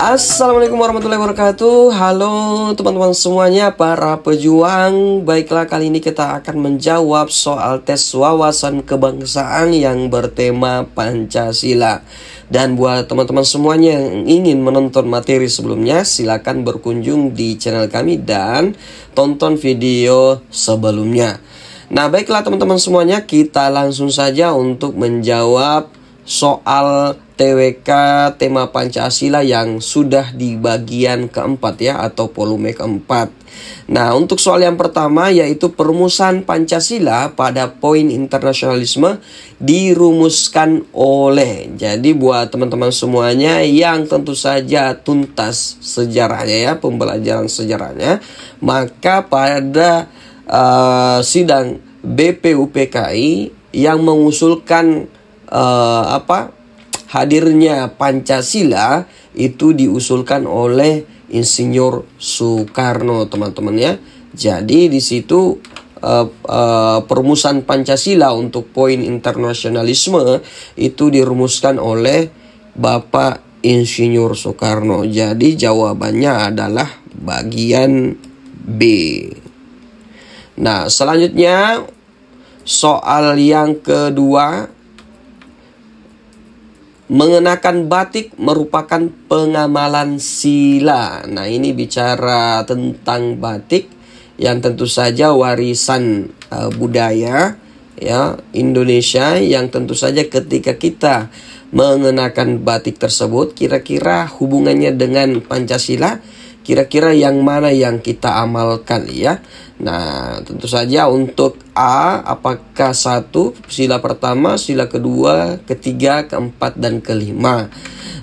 Assalamualaikum warahmatullahi wabarakatuh. Halo teman-teman semuanya, para pejuang. Baiklah, kali ini kita akan menjawab soal tes wawasan kebangsaan yang bertema Pancasila. Dan buat teman-teman semuanya yang ingin menonton materi sebelumnya, silakan berkunjung di channel kami dan tonton video sebelumnya. Nah, baiklah teman-teman semuanya, kita langsung saja untuk menjawab soal TWK tema Pancasila yang sudah di bagian keempat ya, atau volume keempat. Nah, untuk soal yang pertama yaitu perumusan Pancasila pada poin internasionalisme dirumuskan oleh. Jadi buat teman-teman semuanya yang tentu saja tuntas sejarahnya ya, pembelajaran sejarahnya, maka pada sidang BPUPKI yang mengusulkan hadirnya Pancasila itu diusulkan oleh Insinyur Soekarno, teman-teman ya. Jadi di situ perumusan Pancasila untuk poin internasionalisme itu dirumuskan oleh Bapak Insinyur Soekarno. Jadi jawabannya adalah bagian B. Nah, selanjutnya soal yang kedua, mengenakan batik merupakan pengamalan sila. Nah, ini bicara tentang batik yang tentu saja warisan budaya ya Indonesia, yang tentu saja ketika kita mengenakan batik tersebut, kira-kira hubungannya dengan Pancasila, kira-kira yang mana yang kita amalkan ya. Nah, tentu saja untuk A, apakah 1 sila pertama, sila kedua, ketiga, keempat, dan kelima.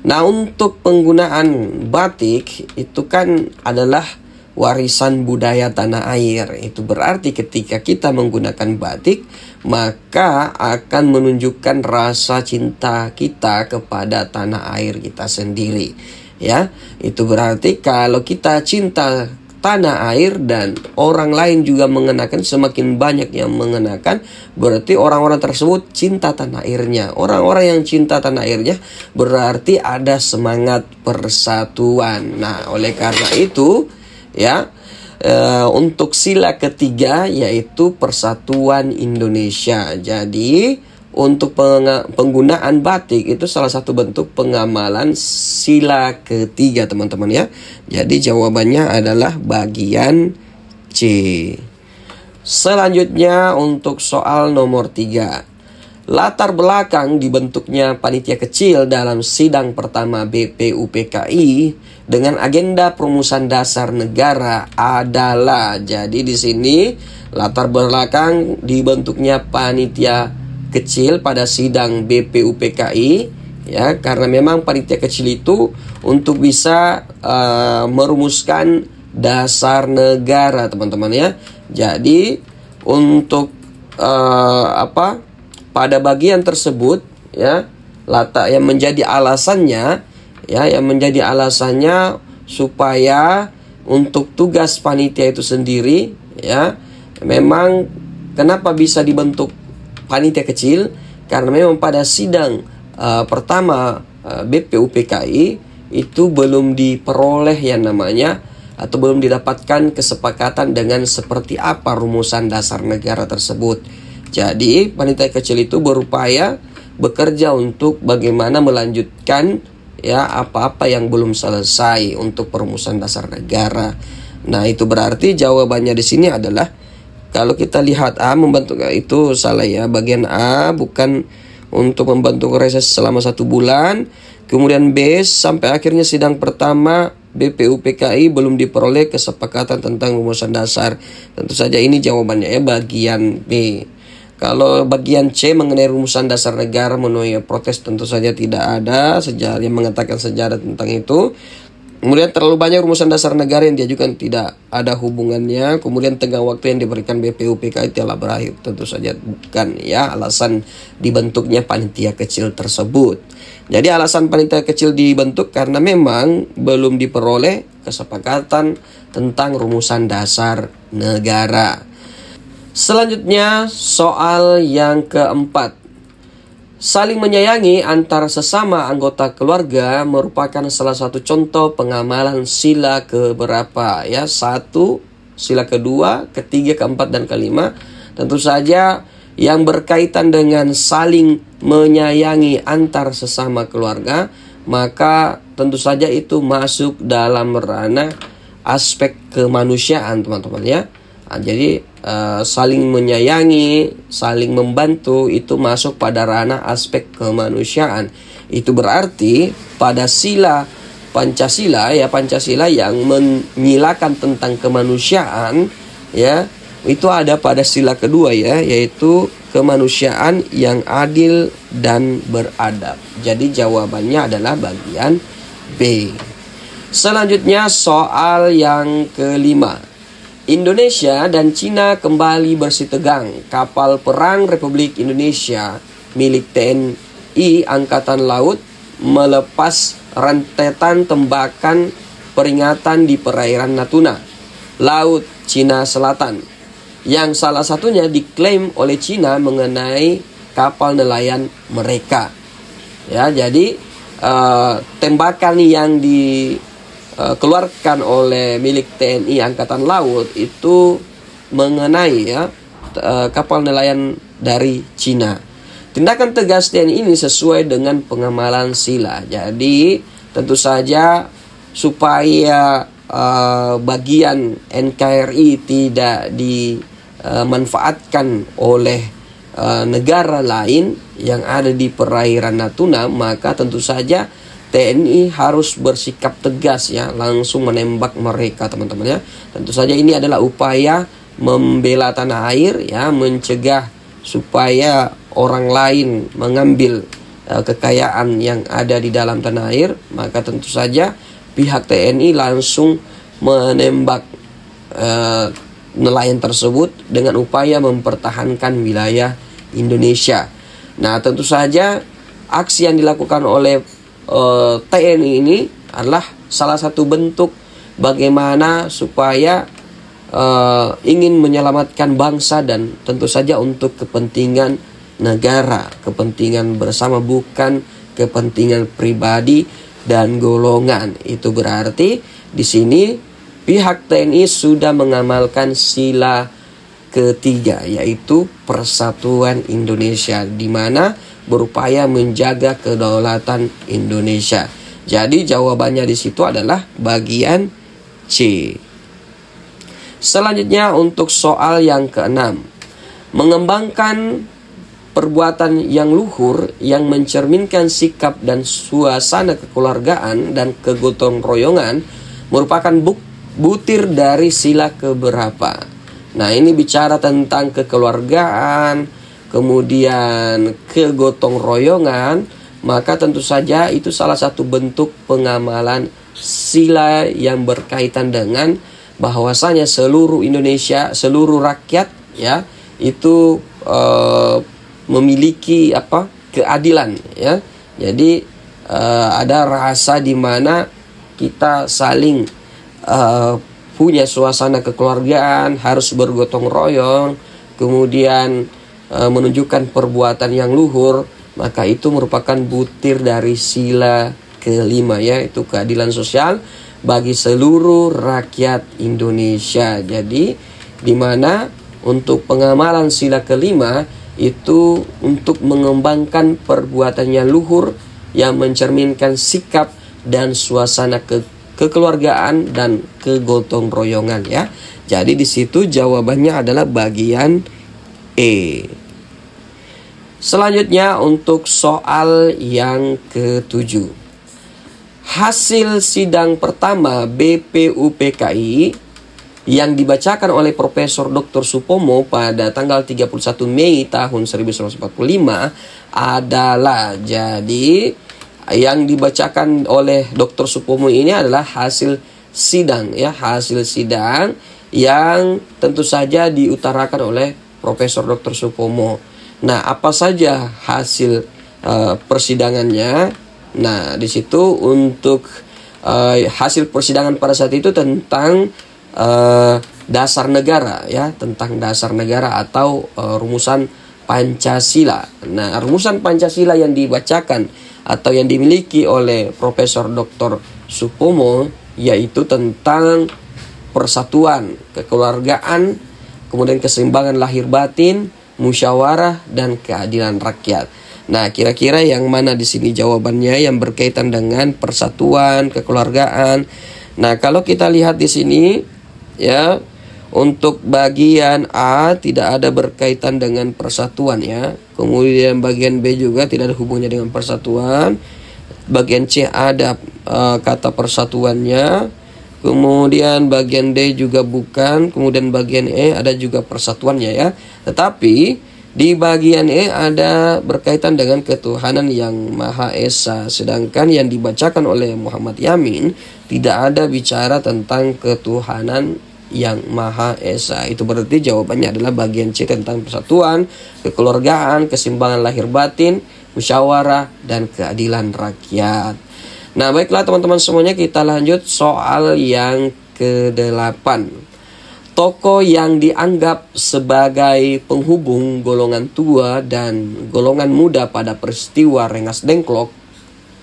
Nah, untuk penggunaan batik itu kan adalah warisan budaya tanah air. Itu berarti ketika kita menggunakan batik, maka akan menunjukkan rasa cinta kita kepada tanah air kita sendiri. Ya, itu berarti kalau kita cinta tanah air dan orang lain juga mengenakan, semakin banyak yang mengenakan, berarti orang-orang tersebut cinta tanah airnya. Orang-orang yang cinta tanah airnya berarti ada semangat persatuan. Nah, oleh karena itu ya, untuk sila ketiga yaitu persatuan Indonesia. Jadi untuk penggunaan batik itu salah satu bentuk pengamalan sila ketiga, teman-teman ya. Jadi jawabannya adalah bagian C. Selanjutnya untuk soal nomor 3. Latar belakang dibentuknya panitia kecil dalam sidang pertama BPUPKI dengan agenda perumusan dasar negara adalah. Jadi di sini latar belakang dibentuknya panitia kecil pada sidang BPUPKI ya, karena memang panitia kecil itu untuk bisa merumuskan dasar negara, teman-teman ya. Jadi untuk pada bagian tersebut ya, yang menjadi alasannya supaya untuk tugas panitia itu sendiri ya, memang kenapa bisa dibentuk panitia kecil, karena memang pada sidang pertama BPUPKI itu belum diperoleh yang namanya, atau belum didapatkan kesepakatan dengan seperti apa rumusan dasar negara tersebut. Jadi panitia kecil itu berupaya bekerja untuk bagaimana melanjutkan ya apa-apa yang belum selesai untuk perumusan dasar negara. Nah, itu berarti jawabannya di sini adalah, kalau kita lihat A membentuk, itu salah ya. Bagian A bukan untuk membentuk reses selama 1 bulan. Kemudian B, sampai akhirnya sidang pertama BPUPKI belum diperoleh kesepakatan tentang rumusan dasar. Tentu saja ini jawabannya ya, bagian B. Kalau bagian C mengenai rumusan dasar negara menuai protes, tentu saja tidak ada sejarah yang mengatakan sejarah tentang itu. Kemudian terlalu banyak rumusan dasar negara yang diajukan tidak ada hubungannya. Kemudian tenggang waktu yang diberikan BPUPKI telah berakhir. Tentu saja bukan ya alasan dibentuknya panitia kecil tersebut. Jadi alasan panitia kecil dibentuk karena memang belum diperoleh kesepakatan tentang rumusan dasar negara. Selanjutnya soal yang keempat. Saling menyayangi antar sesama anggota keluarga merupakan salah satu contoh pengamalan sila keberapa ya. 1, sila kedua, ketiga, keempat, dan kelima. Tentu saja yang berkaitan dengan saling menyayangi antar sesama keluarga, maka tentu saja itu masuk dalam ranah aspek kemanusiaan, teman-teman ya. Nah, jadi saling menyayangi, saling membantu itu masuk pada ranah aspek kemanusiaan. Itu berarti pada sila Pancasila ya, Pancasila yang menyilakan tentang kemanusiaan ya, itu ada pada sila kedua ya, yaitu kemanusiaan yang adil dan beradab. Jadi jawabannya adalah bagian B. Selanjutnya soal yang kelima. Indonesia dan Cina kembali bersitegang. Kapal perang Republik Indonesia milik TNI Angkatan Laut melepas rentetan tembakan peringatan di perairan Natuna, Laut Cina Selatan, yang salah satunya diklaim oleh Cina mengenai kapal nelayan mereka. Ya, jadi tembakan yang dikeluarkan oleh milik TNI Angkatan Laut itu mengenai ya kapal nelayan dari Cina. Tindakan tegas TNI ini sesuai dengan pengamalan sila. Jadi tentu saja supaya bagian NKRI tidak dimanfaatkan oleh negara lain yang ada di perairan Natuna, maka tentu saja TNI harus bersikap tegas ya, langsung menembak mereka, teman-teman ya. Tentu saja ini adalah upaya membela tanah air ya, mencegah supaya orang lain mengambil kekayaan yang ada di dalam tanah air, maka tentu saja pihak TNI langsung menembak nelayan tersebut dengan upaya mempertahankan wilayah Indonesia. Nah, tentu saja aksi yang dilakukan oleh TNI ini adalah salah satu bentuk bagaimana supaya ingin menyelamatkan bangsa dan tentu saja untuk kepentingan negara, kepentingan bersama, bukan kepentingan pribadi dan golongan. Itu berarti di sini pihak TNI sudah mengamalkan sila ketiga, yaitu persatuan Indonesia, di mana berupaya menjaga kedaulatan Indonesia. Jadi jawabannya di situ adalah bagian C. Selanjutnya untuk soal yang keenam. Mengembangkan perbuatan yang luhur yang mencerminkan sikap dan suasana kekeluargaan dan kegotong royongan merupakan butir dari sila keberapa? Nah, ini bicara tentang kekeluargaan, kemudian kegotong royongan, maka tentu saja itu salah satu bentuk pengamalan sila yang berkaitan dengan bahwasanya seluruh Indonesia, seluruh rakyat ya, itu memiliki keadilan ya. Jadi ada rasa di mana kita saling punya suasana kekeluargaan, harus bergotong royong, kemudian menunjukkan perbuatan yang luhur, maka itu merupakan butir dari sila kelima ya, itu keadilan sosial bagi seluruh rakyat Indonesia. Jadi di mana untuk pengamalan sila kelima itu untuk mengembangkan perbuatan yang luhur yang mencerminkan sikap dan suasana kekeluargaan dan kegotong royongan ya. Jadi di situ jawabannya adalah bagian E. Selanjutnya untuk soal yang ketujuh. Hasil sidang pertama BPUPKI yang dibacakan oleh Profesor Dr. Supomo pada tanggal 31 Mei tahun 1945 adalah, jadi yang dibacakan oleh Dr. Supomo ini adalah hasil sidang ya, hasil sidang yang tentu saja diutarakan oleh Profesor Dr. Supomo. Nah, apa saja hasil persidangannya? Nah, di situ untuk hasil persidangan pada saat itu tentang dasar negara ya, tentang dasar negara atau rumusan Pancasila. Nah, rumusan Pancasila yang dibacakan atau yang dimiliki oleh Profesor Dr. Supomo yaitu tentang persatuan, kekeluargaan, kemudian keseimbangan lahir batin, musyawarah, dan keadilan rakyat. Nah, kira-kira yang mana di sini jawabannya yang berkaitan dengan persatuan, kekeluargaan? Nah, kalau kita lihat di sini ya, untuk bagian A tidak ada berkaitan dengan persatuan ya. Kemudian bagian B juga tidak ada hubungannya dengan persatuan. Bagian C ada kata persatuannya. Kemudian bagian D juga bukan. Kemudian bagian E ada juga persatuannya ya. Tetapi di bagian E ada berkaitan dengan ketuhanan yang Maha Esa. Sedangkan yang dibacakan oleh Muhammad Yamin tidak ada bicara tentang ketuhanan yang Maha Esa. Itu berarti jawabannya adalah bagian C tentang persatuan, kekeluargaan, keseimbangan lahir batin, musyawarah, dan keadilan rakyat. Nah, baiklah teman-teman semuanya, kita lanjut soal yang ke-8. Tokoh yang dianggap sebagai penghubung golongan tua dan golongan muda pada peristiwa Rengas Dengklok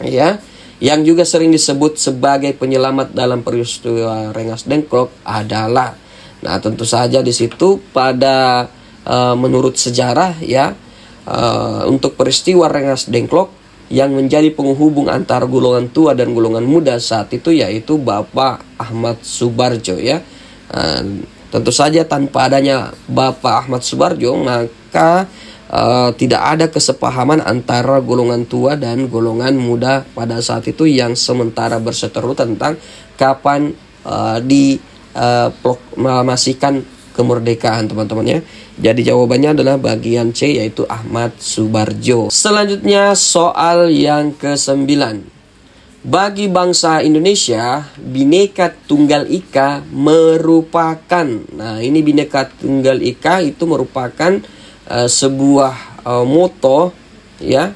ya, yang juga sering disebut sebagai penyelamat dalam peristiwa Rengas Dengklok adalah, nah tentu saja di situ pada menurut sejarah ya, untuk peristiwa Rengas Dengklok yang menjadi penghubung antara golongan tua dan golongan muda saat itu yaitu Bapak Ahmad Subarjo ya. Tentu saja tanpa adanya Bapak Ahmad Subarjo maka tidak ada kesepahaman antara golongan tua dan golongan muda pada saat itu yang sementara berseteru tentang kapan diproklamasikan kemerdekaan teman-teman ya. Jadi jawabannya adalah bagian C yaitu Ahmad Subarjo. Selanjutnya soal yang ke-9. Bagi bangsa Indonesia, Bhinneka Tunggal Ika merupakan, nah ini Bhinneka Tunggal Ika itu merupakan sebuah moto ya,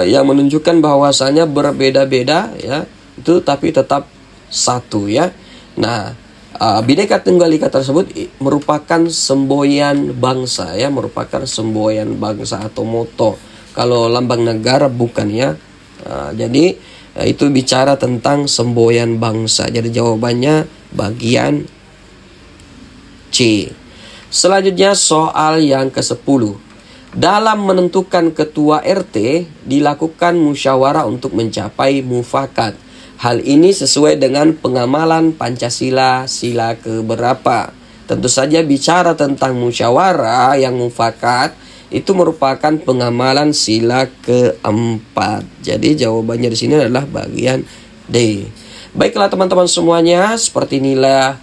yang menunjukkan bahwasanya berbeda-beda ya itu tapi tetap satu ya. Nah, Bhinneka Tunggal Ika tersebut merupakan semboyan bangsa ya, merupakan semboyan bangsa atau moto. Kalau lambang negara bukan ya. Jadi itu bicara tentang semboyan bangsa. Jadi jawabannya bagian C. Selanjutnya soal yang ke-10. Dalam menentukan ketua RT dilakukan musyawarah untuk mencapai mufakat. Hal ini sesuai dengan pengamalan Pancasila sila keberapa. Tentu saja bicara tentang musyawarah yang mufakat itu merupakan pengamalan sila keempat. Jadi jawabannya di sini adalah bagian D. Baiklah teman-teman semuanya, seperti inilah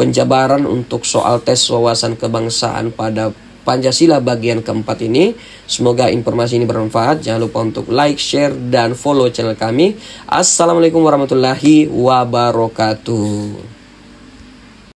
penjabaran untuk soal tes wawasan kebangsaan pada Pancasila bagian keempat ini. Semoga informasi ini bermanfaat. Jangan lupa untuk like, share, dan follow channel kami. Assalamualaikum warahmatullahi wabarakatuh.